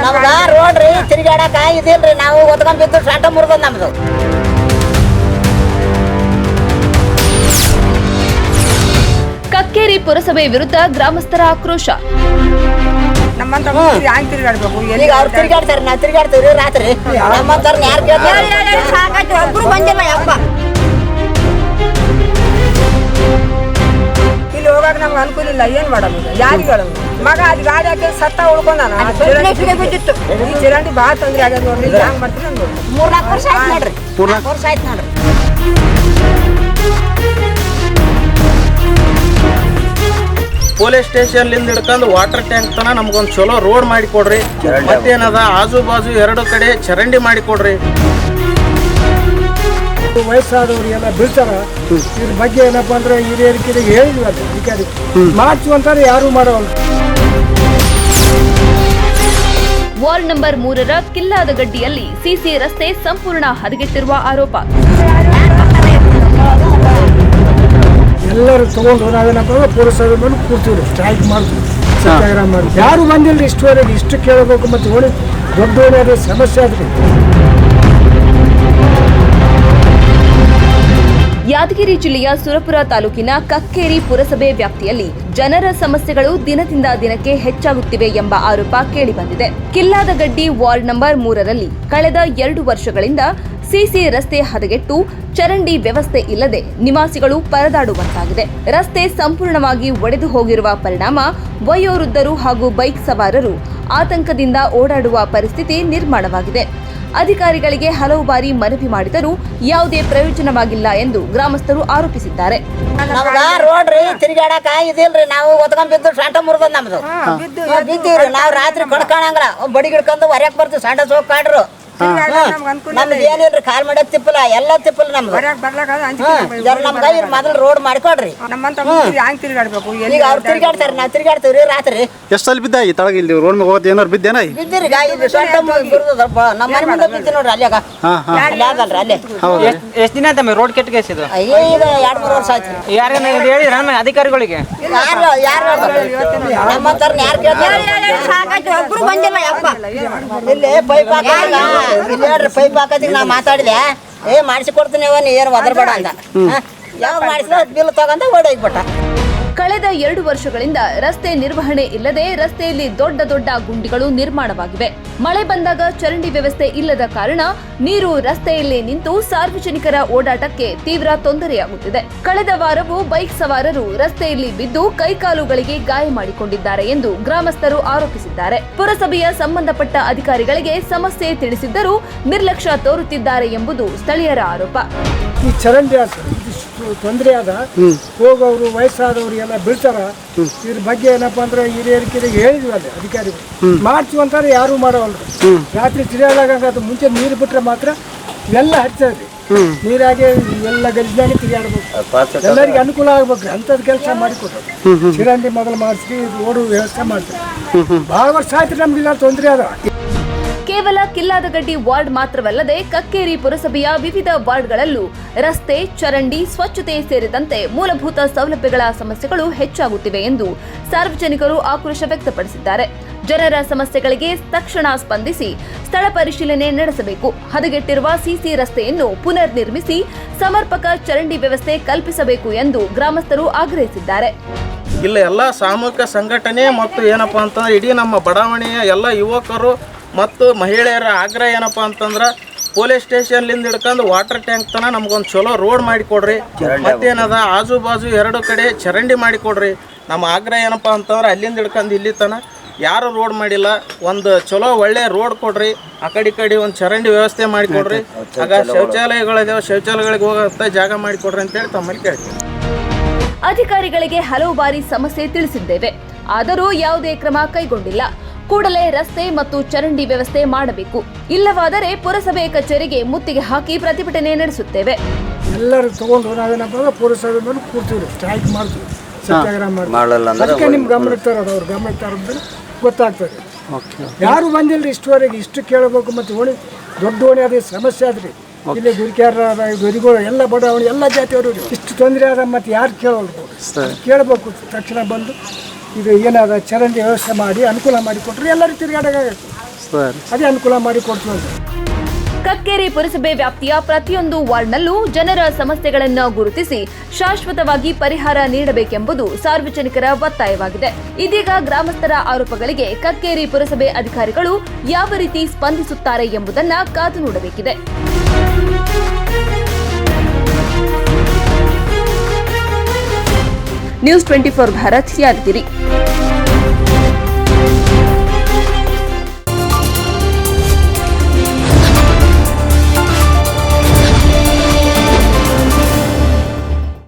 ನಮ್ಗ ರೋಡ್ರಿ ತಿರುಗಾಡಕ ಇದಿಲ್ರಿ ನಾವು ಒತ್ಕೊಂಡ್ ಬಿದ್ದು ಶಾಟ ಮುರಿದ ನಮ್ದು. ಕಕ್ಕೇರಿ ಪುರಸಭೆ ವಿರುದ್ಧ ಗ್ರಾಮಸ್ಥರ ಆಕ್ರೋಶ. ಈಗ ಅವ್ರು ತಿರುಗಾಡ್ತಾರೆ, ನಾವು ತಿರುಗಾಡ್ತೀವ್ರಿ ರಾತ್ರಿ. ನಮ್ಮಂತವ್ರನ್ನ ಯಾರು ಕೇಳ್ತಾರೆ? ಸಾಕಾಯ್ತು, ಒಬ್ರು ಬಂದಿಲ್ಲ ಯಪ್ಪ. ಇಲ್ಲಿ ಹೋಗಾಕ ನಮ್ಗೆ ಅನುಕೂಲ ಇಲ್ಲ, ಏನ್ ಮಾಡೋದು? ಯಾರಿಗೆ ಹೇಳೋದು? ಮಗ ಅದು ಗಾಡಿ ಹಾಕಿ ಸತ್ತ ಉಳ್ಕೊಂಡಾನ. ಬಿದ್ದಿತ್ತು ಈ ಚಿರಂಡಿ ಭಾಳ ತೊಂದರೆ ಆಗ್ಯದ ನೋಡ್ರಿ. ಹ್ಯಾಂಗ ಮಾಡ್ತೀವಿ ನೋಡಿ. 3-4 ವರ್ಷ ಆಯ್ತು ನೋಡ್ರಿ. 4 ವರ್ಷ ಆಯ್ತು ನೋಡ್ರಿ. ಪೊಲೀಸ್ ಸ್ಟೇಷನ್ಲಿಂದ ಹಿಡ್ಕೊಂಡು ವಾಟರ್ ಟ್ಯಾಂಕ್ ತನ ನಮ್ಗೊಂದು ಚಲೋ ರೋಡ್ ಮಾಡಿ ಕೊಡ್ರಿ. ಮತ್ತೇನದ ಆಜು ಬಾಜು 2 ಕಡೆ ಚರಂಡಿ ಮಾಡಿ ಕೊಡ್ರಿ. ವಯಸ್ಸಾದವ್ರು ಎಲ್ಲ ಬೀಳ್ತಾರ. ಇದ್ರ ಬಗ್ಗೆ ಏನಪ್ಪಾ ಅಂದ್ರೆ ಹಿರಿಯರಿಗೆ ಹೇಳಿದ್ವಿ ಅಧಿಕಾರಿ ಮಾಡ್ತೀವಿ ಅಂತಾರೆ, ಯಾರು ಮಾಡೋಲ್ಲ. ವಾರ್ಡ್ ನಂಬರ್ 3ರ ಕಿಲ್ಲಾದ ಗಡ್ಡಿಯಲ್ಲಿ ಸಿಸಿ ರಸ್ತೆ ಸಂಪೂರ್ಣ ಹದಗೆಟ್ಟಿರುವ ಆರೋಪ. ಎಲ್ಲರೂ ತಗೊಂಡು ನಾವೇನಪ್ಪ ಅಂದ್ರೆ ಪುರಸಭೆ ಮೇಲೆ ಕೂರ್ತೀವಿ, ಸ್ಟ್ರೈಕ್ ಮಾಡ್ತೀವಿ, ಸತ್ಯಾಗ್ರಹ ಮಾಡ್ತೀವಿ. ಯಾರು ಬಂದಿಲ್ಲ ಇಷ್ಟುವರೆಗೆ. ಇಷ್ಟು ಕೇಳಬೇಕು. ಮತ್ತೆ ಓಣಿ ದೊಡ್ಡ ಓಣಿ ಅದೇ ಸಮಸ್ಯೆ ಆದ್ರಿ. ಯಾದಗಿರಿ ಜಿಲ್ಲೆಯ ಸುರಪುರ ತಾಲೂಕಿನ ಕಕ್ಕೇರಿ ಪುರಸಭೆ ವ್ಯಾಪ್ತಿಯಲ್ಲಿ ಜನರ ಸಮಸ್ಯೆಗಳು ದಿನದಿಂದ ದಿನಕ್ಕೆ ಹೆಚ್ಚಾಗುತ್ತಿವೆ ಎಂಬ ಆರೋಪ ಕೇಳಿಬಂದಿದೆ. ಕಿಲ್ಲಾದ ಗಡ್ಡಿ ವಾರ್ಡ್ ನಂಬರ್ 3ರಲ್ಲಿ ಕಳೆದ 2 ವರ್ಷಗಳಿಂದ ಸಿಸಿ ರಸ್ತೆ ಹದಗೆಟ್ಟು ಚರಂಡಿ ವ್ಯವಸ್ಥೆ ಇಲ್ಲದೆ ನಿವಾಸಿಗಳು ಪರದಾಡುವಂತಾಗಿದೆ. ರಸ್ತೆ ಸಂಪೂರ್ಣವಾಗಿ ಒಡೆದು ಹೋಗಿರುವ ಪರಿಣಾಮ ವಯೋವೃದ್ಧರು ಹಾಗೂ ಬೈಕ್ ಸವಾರರು ಆತಂಕದಿಂದ ಓಡಾಡುವ ಪರಿಸ್ಥಿತಿ ನಿರ್ಮಾಣವಾಗಿದೆ. ಅಧಿಕಾರಿಗಳಿಗೆ ಹಲವು ಬಾರಿ ಮನವಿ ಮಾಡಿದರೂ ಯಾವುದೇ ಪ್ರಯೋಜನವಾಗಿಲ್ಲ ಎಂದು ಗ್ರಾಮಸ್ಥರು ಆರೋಪಿಸಿದ್ದಾರೆ. ನಮ್ಗ ರೋಡ್ರಿ ತಿರುಗಾಡಕ ಇದಿಲ್ರಿ, ನಾವು ಒತ್ಕೊಂಡ್ ಬಿದ್ದು ಶಾಟ ಮುರಿದ ನಮ್ದು. ಬಿದ್ದೀವ್ರಿ ನಾವು ರಾತ್ರಿ ಕಡ್ಕಾಣಂಗಿಲ್ಲ. ಬಡಿ ಗಿಡ್ಕೊಂಡು ಹೊರಕ್ ಬರ್ತೀವಿ. ಸಣ್ಣ ಸೋಕ್ ಕಾಡ್ರು ನಮ್ದು ಏನಿಲ್ರಿ. ಕಾಲ್ ಮಾಡಕ್ ತಿಪ್ಪಲ ಎಲ್ಲ ತಿಪ್ಪಲ್ ನಮ್ದು. ನಮ್ಗ ಇವ್ರು ಮೊದಲು ರೋಡ್ ಮಾಡ್ಕೊಡ್ರಿ. ತಿರುಗಾಡ್ಬೇಕು. ಈಗ ಅವ್ರು ತಿರುಗಾಡ್ತಾರೆ, ನಾವು ತಿರುಗಾಡ್ತೀವ್ರಿ ರಾತ್ರಿ. ಎಷ್ಟಲ್ಲಿ ಬಿದ್ದ ಈ ತಳಗ ಇಲ್ಲಿ ರೋಡ್ ಮೇಲೆ ಹೋಗೋದು ಏನಾರು ಬಿದ್ದೇನ? ಬಿದ್ದಿರಿ ಗಾಯಿ ಶಾಟ ನಮ್ಮ ಮನೆ ಮುಂದೆ ಬಿದ್ದಿ ನೋಡ್ರಿ. ಅಲ್ಲಾಗ ಅಲ್ಲಿ ಆಗಲ್ರಿ ಅಲ್ಲೇ. ಎಷ್ಟು ದಿನ ಆಯ್ತಮ್ಮ ರೋಡ್ ಕೆಟ್ಟ ಕೇಸಿದು? ಅಯ್ಯೋ ಈಗ 2-3 ವರ್ಷ ಆಯ್ತು. ಯಾರು ಹೇಳಿ ಅಧಿಕಾರಿಗಳಿಗೆ? ಯಾರು ನಮ್ಮಂತವ್ರನ್ನ ಯಾರು ಕೇಳ್ತಾರೆ? ಸಾಕಾಯ್ತು, ಒಬ್ರು ಬಂದಿಲ್ಲ ಯಪ್ಪ. ಇಲ್ಲಿ ಪೈಪ್ ಹಾಕಲ್ಲ, ಇಲ್ಲಿ ಹೇಳ್ರಿ ಪೈಪ್ ಹಾಕೋದಿಗೆ ನಾ ಮಾತಾಡಿದೆ. ಮಾಡಿಸಿ ಕೊಡ್ತೀನಿ ನೀ ಏನು ಒದರ್ಬೇಡ ಅಂತ. ಯಾವಾಗ ಮಾಡಿಸಿದ ಬಿಲ್ ತಗೊಂಡ ಓಡೋಗ್ಬಿಟ್ಟ. ಕಳೆದ 2 ವರ್ಷಗಳಿಂದ ರಸ್ತೆ ನಿರ್ವಹಣೆ ಇಲ್ಲದೆ ರಸ್ತೆಯಲ್ಲಿ ದೊಡ್ಡ ದೊಡ್ಡ ಗುಂಡಿಗಳು ನಿರ್ಮಾಣವಾಗಿವೆ. ಮಳೆ ಬಂದಾಗ ಚರಂಡಿ ವ್ಯವಸ್ಥೆ ಇಲ್ಲದ ಕಾರಣ ನೀರು ರಸ್ತೆಯಲ್ಲಿ ನಿಂತು ಸಾರ್ವಜನಿಕರ ಓಡಾಟಕ್ಕೆ ತೀವ್ರ ತೊಂದರೆಯಾಗುತ್ತಿದೆ. ಕಳೆದ ವಾರವೂ ಬೈಕ್ ಸವಾರರು ರಸ್ತೆಯಲ್ಲಿ ಬಿದ್ದು ಕೈಕಾಲುಗಳಿಗೆ ಗಾಯ ಮಾಡಿಕೊಂಡಿದ್ದಾರೆ ಎಂದು ಗ್ರಾಮಸ್ಥರು ಆರೋಪಿಸಿದ್ದಾರೆ. ಪುರಸಭೆಯ ಸಂಬಂಧಪಟ್ಟ ಅಧಿಕಾರಿಗಳಿಗೆ ಸಮಸ್ಯೆ ತಿಳಿಸಿದ್ದರೂ ನಿರ್ಲಕ್ಷ್ಯ ತೋರುತ್ತಿದ್ದಾರೆ ಎಂಬುದು ಸ್ಥಳೀಯರ ಆರೋಪ. ಈ ಚರಂಡಿ ತೊಂದರೆ ಆದ ಹೋಗೋರು ವಯಸ್ಸಾದವ್ರು ಎಲ್ಲ ಬೀಳ್ತಾರ. ಇದ್ರ ಬಗ್ಗೆ ಏನಪ್ಪಾ ಅಂದ್ರೆ ಹಿರಿಯರಿಗೆ ಹೇಳಿದ್ವಿ ಅಧಿಕಾರಿಗಳು ಮಾಡ್ತೀವಿ ಅಂತಾರೆ, ಯಾರು ಮಾಡೋಲ್ರಿ. ರಾತ್ರಿ ತಿರುಗಾದಾಗ ಅದು ಮುಂಚೆ ನೀರು ಬಿಟ್ರೆ ಮಾತ್ರ ಎಲ್ಲ ಹಚ್ಚಾದ್ರಿ. ನೀರಾಗಿ ಎಲ್ಲ ಗಲಿಜಾಗಿ ತಿರುಗಾಡ್ಬೇಕು. ಎಲ್ಲರಿಗೆ ಅನುಕೂಲ ಆಗ್ಬೇಕ್ರಿ. ಅಂಥದ್ದು ಕೆಲಸ ಮಾಡಿಕೊಟ್ರು. ಚಿರಂಡಿ ಮೊದಲು ಮಾಡಿಸಿ ರೋಡು ವ್ಯವಸ್ಥೆ ಮಾಡ್ತಾರೆ. ಭಾಳ ವರ್ಷ ಆಯ್ತು ನಮ್ಗಿಲ್ಲ ತೊಂದರೆ ಅದ. ಕೇವಲ ಕಿಲ್ಲಾದಗಡ್ಡಿ ವಾರ್ಡ್ ಮಾತ್ರವಲ್ಲದೆ ಕಕ್ಕೇರಿ ಪುರಸಭೆಯ ವಿವಿಧ ವಾರ್ಡ್ಗಳಲ್ಲೂ ರಸ್ತೆ, ಚರಂಡಿ, ಸ್ವಚ್ಛತೆ ಸೇರಿದಂತೆ ಮೂಲಭೂತ ಸೌಲಭ್ಯಗಳ ಸಮಸ್ಯೆಗಳು ಹೆಚ್ಚಾಗುತ್ತಿವೆ ಎಂದು ಸಾರ್ವಜನಿಕರು ಆಕ್ರೋಶ ವ್ಯಕ್ತಪಡಿಸಿದ್ದಾರೆ. ಜನರ ಸಮಸ್ಯೆಗಳಿಗೆ ತಕ್ಷಣ ಸ್ಪಂದಿಸಿ ಸ್ಥಳ ಪರಿಶೀಲನೆ ನಡೆಸಬೇಕು. ಹದಗೆಟ್ಟಿರುವ ಸಿಸಿ ರಸ್ತೆಯನ್ನು ಪುನರ್ ನಿರ್ಮಿಸಿ ಸಮರ್ಪಕ ಚರಂಡಿ ವ್ಯವಸ್ಥೆ ಕಲ್ಪಿಸಬೇಕು ಎಂದು ಗ್ರಾಮಸ್ಥರು ಆಗ್ರಹಿಸಿದ್ದಾರೆ. ಇಲ್ಲ ಎಲ್ಲ ಸಾಮೂಹಿಕ ಸಂಘಟನೆ ಮತ್ತು ಏನಪ್ಪಾ ಅಂತಂದ್ರೆ ಇಡೀ ನಮ್ಮ ಬಡಾವಣೆಯ ಎಲ್ಲ ಯುವಕರು ಮತ್ತು ಮಹಿಳೆಯರ ಆಗ್ರಹ ಏನಪ್ಪಾ ಅಂತಂದ್ರೆ ಪೊಲೀಸ್ ಸ್ಟೇಷನ್ಲಿಂದ ಹಿಡ್ಕೊಂಡು ವಾಟರ್ ಟ್ಯಾಂಕ್ ತನ ನಮ್ಗೊಂದು ಚಲೋ ರೋಡ್ ಮಾಡಿ ಕೊಡ್ರಿ. ಮತ್ತೇನದ ಆಜು ಬಾಜು 2 ಕಡೆ ಚರಂಡಿ ಮಾಡಿ ಕೊಡ್ರಿ. ನಮ್ಮ ಆಗ್ರಹ ಏನಪ್ಪಾ ಅಂತಂದ್ರೆ ಅಲ್ಲಿಂದ ಹಿಡ್ಕೊಂಡು ಇಲ್ಲಿ ತನ ಯಾರು ರೋಡ್ ಮಾಡಿಲ್ಲ. ಒಂದು ಚಲೋ ಒಳ್ಳೆ ರೋಡ್ ಕೊಡ್ರಿ. ಆ ಕಡೆ ಒಂದು ಚರಂಡಿ ವ್ಯವಸ್ಥೆ ಮಾಡಿಕೊಡ್ರಿ. ಆಗ ಶೌಚಾಲಯಗಳಿದಾವೆ, ಶೌಚಾಲಯಗಳಿಗೆ ಹೋಗೋ ಜಾಗ ಮಾಡಿಕೊಡ್ರಿ ಅಂತೇಳಿ ತಮ್ಮಲ್ಲಿ ಕೇಳ್ತೀವಿ. ಅಧಿಕಾರಿಗಳಿಗೆ ಹಲವು ಬಾರಿ ಸಮಸ್ಯೆ ತಿಳಿಸಿದ್ದೇವೆ, ಆದರೂ ಯಾವುದೇ ಕ್ರಮ ಕೈಗೊಂಡಿಲ್ಲ. ಕೂಡಲೇ ರಸ್ತೆ ಮತ್ತು ಚರಂಡಿ ವ್ಯವಸ್ಥೆ ಮಾಡಬೇಕು. ಇಲ್ಲವಾದರೆ ಪುರಸಭೆ ಕಚೇರಿಗೆ ಮುತ್ತಿಗೆ ಹಾಕಿ ಪ್ರತಿಭಟನೆ ನಡೆಸುತ್ತೇವೆ. ಎಲ್ಲರೂ ತಗೊಂಡು ನಾವೇನಪ್ಪ ಅಂದ್ರೆ ಪುರಸಭೆ ಮೇಲೆ ಕೂರ್ತೀವಿ, ಸ್ಟ್ರೈಕ್ ಮಾಡ್ತೀವಿ, ಸತ್ಯಾಗ್ರಹ ಮಾಡ್ತೀವಿ. ಅದಕ್ಕೆ ನಿಮ್ಗೆ ಗಮನಕ್ಕೆ ತರೋದು, ಅವ್ರು ಗಮನಕ್ಕೆ ತರೋದ್ರೆ ಗೊತ್ತಾಗ್ತದೆ. ಯಾರು ಬಂದಿಲ್ಲ ಇಷ್ಟುವರೆಗೆ. ಇಷ್ಟು ಕೇಳಬೇಕು. ಮತ್ತು ಓಣಿ ದೊಡ್ಡ ಓಣಿ ಅದೇ ಸಮಸ್ಯೆ ಆದ್ರಿ. ಇಲ್ಲಿ ಗುರಿಕ್ಯಾರ ಗರಿಗಳು ಎಲ್ಲ ಬಡಾವಣೆ ಎಲ್ಲ ಜಾತಿಯವರು ಇಷ್ಟು ತೊಂದರೆ ಆದ. ಮತ್ತು ಯಾರು ಕೇಳಬೇಕು ತಕ್ಷಣ ಬಂದು ಇದು ಏನಾದ ಚರಂಡಿ ವ್ಯವಸ್ಥೆ ಮಾಡಿ ಅನುಕೂಲ ಮಾಡಿಕೊಟ್ರೆ ಎಲ್ಲರೂ ತಿರುಗಾಡೋಕ್ಕಾಗತ್ತೆ. ಸರಿ. ಅದೇ ಅನುಕೂಲ ಮಾಡಿ ಕೊಡ್ತೀವಿ ಅಂತ. ಕಕ್ಕೇರಿ ಪುರಸಭೆ ವ್ಯಾಪ್ತಿಯ ಪ್ರತಿಯೊಂದು ವಾರ್ಡ್ನಲ್ಲೂ ಜನರ ಸಮಸ್ಯೆಗಳನ್ನು ಗುರುತಿಸಿ ಶಾಶ್ವತವಾಗಿ ಪರಿಹಾರ ನೀಡಬೇಕೆಂಬುದು ಸಾರ್ವಜನಿಕರ ಒತ್ತಾಯವಾಗಿದೆ. ಇದೀಗ ಗ್ರಾಮಸ್ಥರ ಆರೋಪಗಳಿಗೆ ಕಕ್ಕೇರಿ ಪುರಸಭೆ ಅಧಿಕಾರಿಗಳು ಯಾವ ರೀತಿ ಸ್ಪಂದಿಸುತ್ತಾರೆ ಎಂಬುದನ್ನು ಕಾದು ನೋಡಬೇಕಿದೆ. ನ್ಯೂಸ್ 24 ಭಾರತ್ ಯಾದಗಿರಿ.